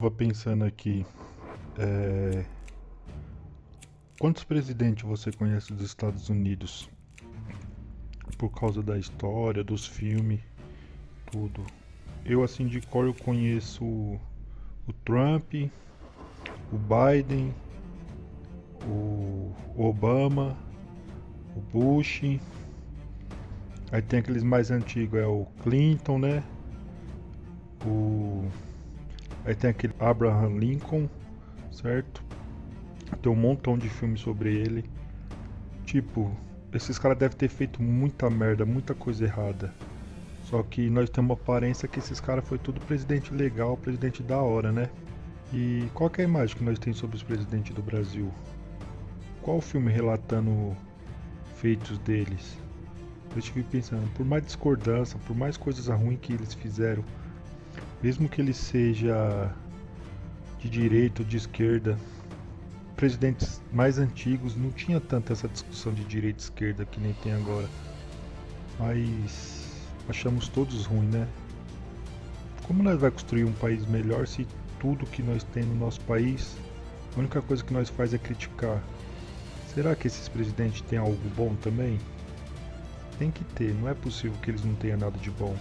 Tava pensando aqui, é, quantos presidentes você conhece dos Estados Unidos? Por causa da história, dos filmes, tudo. Eu, assim, de cor, eu conheço o Trump, o Biden, o Obama, o Bush. Aí tem aqueles mais antigos, é o Clinton, né? O... Aí tem aquele Abraham Lincoln, certo? Tem um montão de filmes sobre ele. Tipo, esses caras devem ter feito muita merda, muita coisa errada. Só que nós temos uma aparência que esses caras foi tudo presidente legal, presidente da hora, né? E qual que é a imagem que nós temos sobre os presidentes do Brasil? Qual o filme relatando feitos deles? Eu estive pensando, por mais discordância, por mais coisas ruins que eles fizeram, mesmo que ele seja de direita ou de esquerda, presidentes mais antigos não tinha tanta essa discussão de direita e esquerda que nem tem agora. Mas achamos todos ruins, né? Como nós vai construir um país melhor se tudo que nós temos no nosso país, a única coisa que nós faz é criticar? Será que esses presidentes têm algo bom também? Tem que ter, não é possível que eles não tenham nada de bom.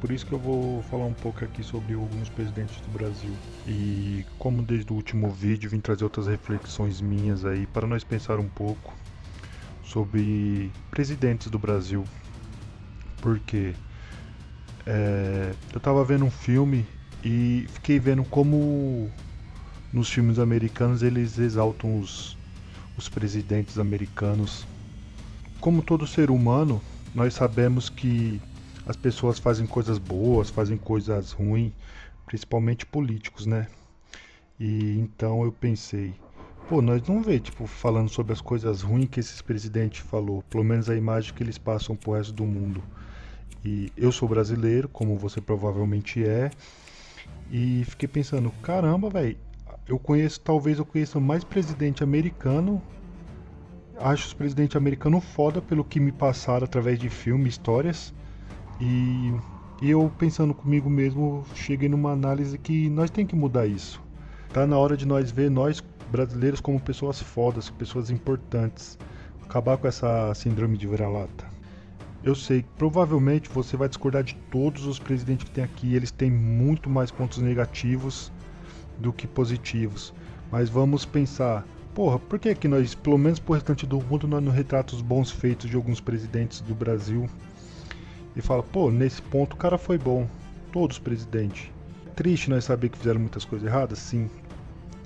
Por isso que eu vou falar um pouco aqui sobre alguns presidentes do Brasil. E como desde o último vídeo vim trazer outras reflexões minhas aí para nós pensar um pouco sobre presidentes do Brasil. Porque eu tava vendo um filme e fiquei vendo como nos filmes americanos eles exaltam os presidentes americanos. Como todo ser humano, nós sabemos que as pessoas fazem coisas boas, fazem coisas ruins, principalmente políticos, né? E então eu pensei, pô, nós não vê, tipo, falando sobre as coisas ruins que esses presidentes falou, pelo menos a imagem que eles passam pro resto do mundo. E eu sou brasileiro, como você provavelmente é, e fiquei pensando, caramba, velho, talvez eu conheça mais presidente americano. Acho os presidentes americanos foda pelo que me passaram através de filmes, histórias. E, e eu pensando comigo mesmo, cheguei numa análise que nós tem que mudar isso. Tá na hora de nós ver nós brasileiros como pessoas fodas, pessoas importantes. Acabar com essa síndrome de vira-lata. Eu sei que provavelmente você vai discordar de todos os presidentes que tem aqui. Eles têm muito mais pontos negativos do que positivos. Mas vamos pensar, porra, por que que nós, pelo menos pro restante do mundo, nós não retratamos os bons feitos de alguns presidentes do Brasil? E fala, pô, nesse ponto o cara foi bom. Todos os presidentes. É triste nós saber que fizeram muitas coisas erradas, sim.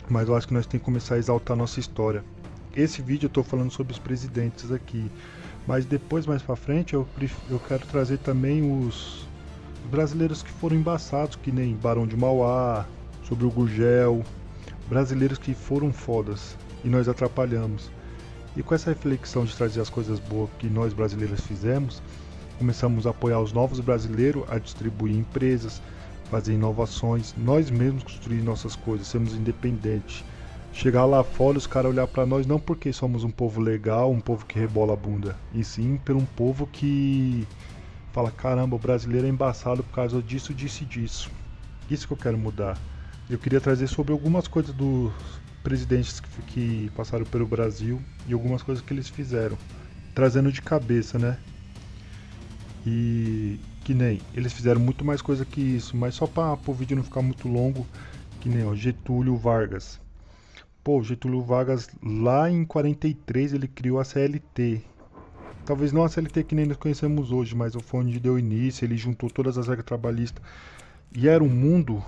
Mas eu acho que nós temos que começar a exaltar a nossa história. Esse vídeo eu tô falando sobre os presidentes aqui. Mas depois, mais pra frente, eu quero trazer também os brasileiros que foram embaçados, que nem Barão de Mauá, sobre o Gurgel. Brasileiros que foram fodas e nós atrapalhamos. E com essa reflexão de trazer as coisas boas que nós brasileiros fizemos, começamos a apoiar os novos brasileiros a distribuir empresas, fazer inovações, nós mesmos construir nossas coisas, sermos independentes. Chegar lá fora, os caras olhar pra nós não porque somos um povo legal, um povo que rebola a bunda, e sim por um povo que fala, caramba, o brasileiro é embaçado por causa disso, disso e disso. Isso que eu quero mudar. Eu queria trazer sobre algumas coisas dos presidentes que passaram pelo Brasil e algumas coisas que eles fizeram, trazendo de cabeça, né? E que nem, eles fizeram muito mais coisa que isso, mas só para o vídeo não ficar muito longo, que nem o Getúlio Vargas. Pô, o Getúlio Vargas lá em 43 ele criou a CLT. Talvez não a CLT que nem nós conhecemos hoje, mas foi onde deu início, ele juntou todas as regras trabalhistas. E era um mundo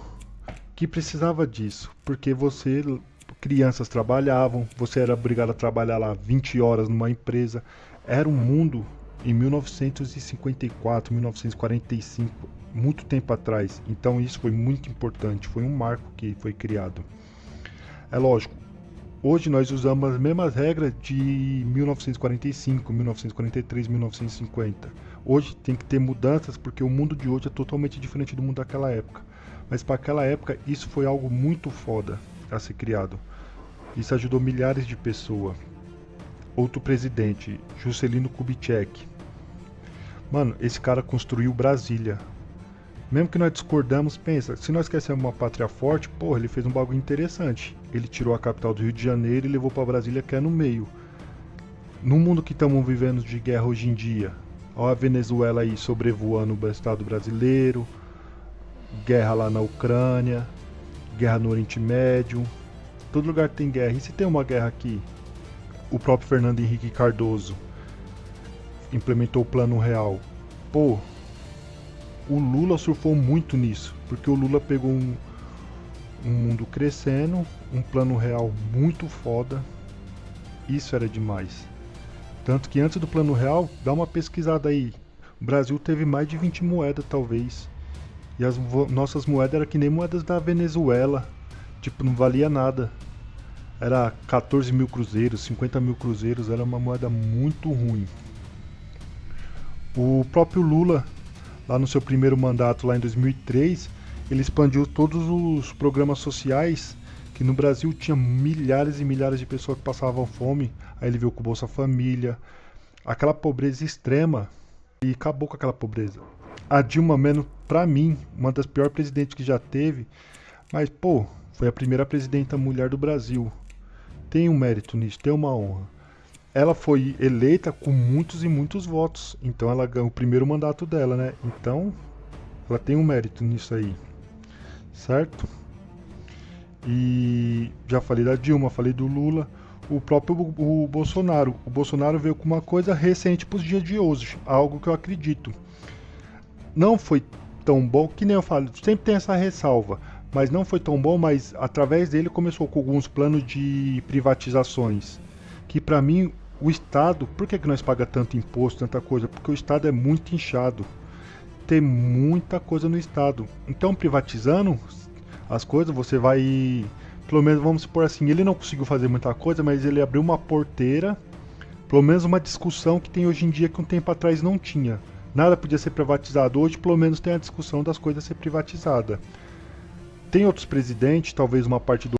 que precisava disso, porque crianças trabalhavam, você era obrigado a trabalhar lá 20 horas numa empresa. Era um mundo em 1954, 1945, muito tempo atrás. Então isso foi muito importante, foi um marco que foi criado. É lógico, hoje nós usamos as mesmas regras de 1945, 1943, 1950. Hoje tem que ter mudanças porque o mundo de hoje é totalmente diferente do mundo daquela época. Mas para aquela época isso foi algo muito foda a ser criado. Isso ajudou milhares de pessoas. Outro presidente, Juscelino Kubitschek. Mano, esse cara construiu Brasília. Mesmo que nós discordamos, pensa, se nós queremos uma pátria forte, porra, ele fez um bagulho interessante. Ele tirou a capital do Rio de Janeiro e levou pra Brasília, que é no meio. No mundo que estamos vivendo de guerra hoje em dia, olha a Venezuela aí sobrevoando o estado brasileiro, guerra lá na Ucrânia, guerra no Oriente Médio, todo lugar tem guerra. E se tem uma guerra aqui? O próprio Fernando Henrique Cardoso implementou o Plano Real. Pô, o Lula surfou muito nisso, porque o Lula pegou um mundo crescendo, um Plano Real muito foda, isso era demais. Tanto que antes do Plano Real, dá uma pesquisada aí, o Brasil teve mais de 20 moedas talvez, e as nossas moedas eram que nem moedas da Venezuela, tipo, não valia nada. Era 14 mil cruzeiros, 50 mil cruzeiros, era uma moeda muito ruim. O próprio Lula, lá no seu primeiro mandato, lá em 2003, ele expandiu todos os programas sociais, que no Brasil tinha milhares e milhares de pessoas que passavam fome. Aí ele veio com o Bolsa Família, aquela pobreza extrema, e acabou com aquela pobreza. A Dilma, menos pra mim, uma das piores presidentes que já teve, mas pô, foi a primeira presidenta mulher do Brasil. Tem um mérito nisso, tem uma honra. Ela foi eleita com muitos e muitos votos, então ela ganhou o primeiro mandato dela, né? Então, ela tem um mérito nisso aí, certo? E já falei da Dilma, falei do Lula, o próprio o Bolsonaro. O Bolsonaro veio com uma coisa recente para os dias de hoje, algo que eu acredito. Não foi tão bom, que nem eu falo, sempre tem essa ressalva, mas não foi tão bom, mas através dele começou com alguns planos de privatizações, que para mim o Estado, por que nós paga tanto imposto, tanta coisa? Porque o Estado é muito inchado, tem muita coisa no Estado, então privatizando as coisas, você vai, pelo menos vamos supor assim, ele não conseguiu fazer muita coisa, mas ele abriu uma porteira, pelo menos uma discussão que tem hoje em dia que um tempo atrás não tinha. Nada podia ser privatizado, hoje pelo menos tem a discussão das coisas ser privatizada. Tem outros presidentes, talvez uma parte do